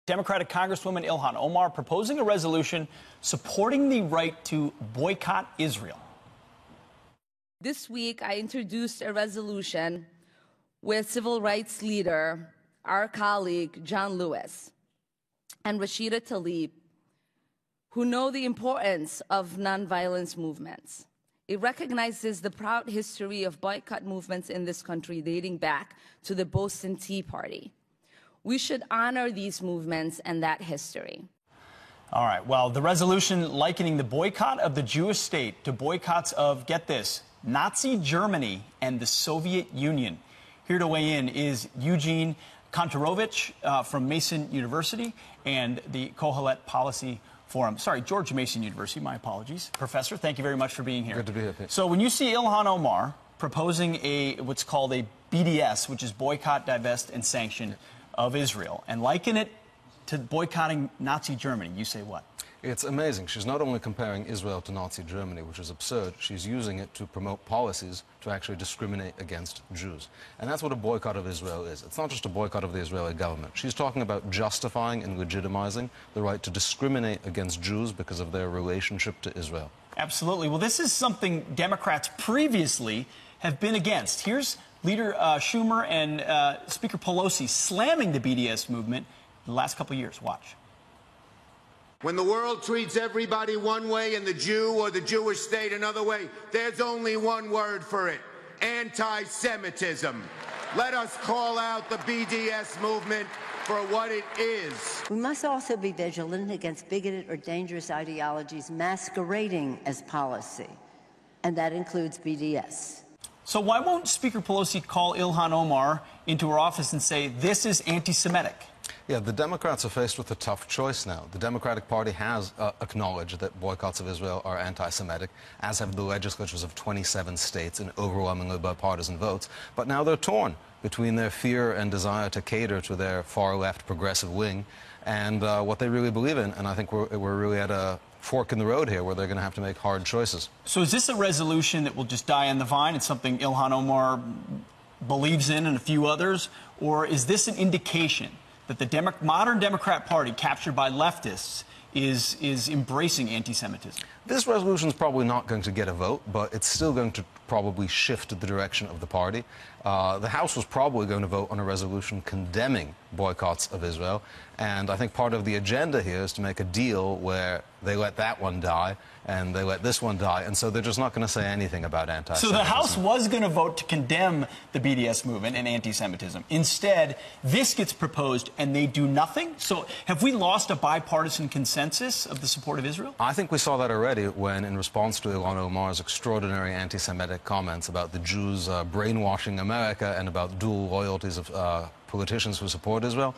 Democratic Congresswoman Ilhan Omar proposing a resolution supporting the right to boycott Israel. This week, I introduced a resolution with civil rights leader, our colleague, John Lewis, and Rashida Tlaib, who know the importance of nonviolence movements. It recognizes the proud history of boycott movements in this country dating back to the Boston Tea Party. We should honor these movements and that history. All right, well, the resolution likening the boycott of the Jewish state to boycotts of, get this, Nazi Germany and the Soviet Union. Here to weigh in is Eugene Kantorovic from Meissen University and the Kohelet Policy Forum. Sorry, George Mason University, my apologies. Professor, thank you very much for being here. Good to be here, Pete. So when you see Ilhan Omar proposing what's called a BDS, which is boycott, divest, and sanction of Israel, and liken it to boycotting Nazi Germany, you say what? It's amazing. She's not only comparing Israel to Nazi Germany, which is absurd, she's using it to promote policies to actually discriminate against Jews. And that's what a boycott of Israel is. It's not just a boycott of the Israeli government. She's talking about justifying and legitimizing the right to discriminate against Jews because of their relationship to Israel. Absolutely. Well, this is something Democrats previously have been against. Here's Leader Schumer and Speaker Pelosi slamming the BDS movement in the last couple of years. Watch. When the world treats everybody one way and the Jew or the Jewish state another way, there's only one word for it: anti-Semitism. Let us call out the BDS movement for what it is. We must also be vigilant against bigoted or dangerous ideologies masquerading as policy, and that includes BDS. So why won't Speaker Pelosi call Ilhan Omar into her office and say, this is anti-Semitic? Yeah, the Democrats are faced with a tough choice now. The Democratic Party has acknowledged that boycotts of Israel are anti-Semitic, as have the legislatures of 27 states in overwhelmingly bipartisan votes. But now they're torn between their fear and desire to cater to their far-left progressive wing and what they really believe in. And I think we're really at a fork in the road here where they're going to have to make hard choices. So is this a resolution that will just die on the vine? It's something Ilhan Omar believes in and a few others? Or is this an indication that the modern Democrat Party, captured by leftists, is embracing anti-Semitism? This resolution is probably not going to get a vote, but it's still going to probably shift the direction of the party. The House was probably going to vote on a resolution condemning boycotts of Israel, and I think part of the agenda here is to make a deal where they let that one die and they let this one die, and so they're just not going to say anything about anti-Semitism. So the House was going to vote to condemn the BDS movement and anti-Semitism. Instead, this gets proposed and they do nothing? So have we lost a bipartisan consensus of the support of Israel? I think we saw that already when, in response to Ilhan Omar's extraordinary anti-Semitic comments about the Jews brainwashing America and about dual loyalties of politicians who support Israel,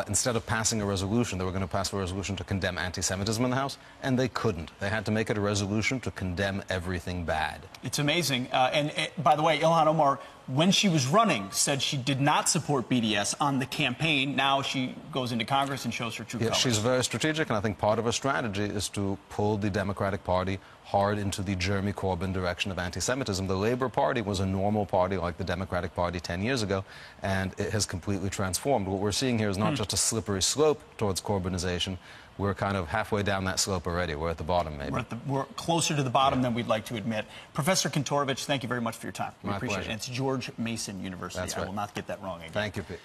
instead of passing a resolution, they were going to pass a resolution to condemn anti-Semitism in the House, and they couldn't. They had to make it a resolution to condemn everything bad. It's amazing. By the way, Ilhan Omar, when she was running, said she did not support BDS on the campaign. Now she goes into Congress and shows her true colors. She's very strategic, and I think part of her strategy is to pull the Democratic Party hard into the Jeremy Corbyn direction of anti-Semitism. The Labour Party was a normal party like the Democratic Party 10 years ago, and it has completely transformed. What we're seeing here is not just a slippery slope towards Corbynization. We're kind of halfway down that slope already. We're at the bottom, maybe. We're closer to the bottom than we'd like to admit. Professor Kantorovic, thank you very much for your time. We My appreciate pleasure. it. It's George Mason University. That's right. I will not get that wrong again. Thank you, Pete.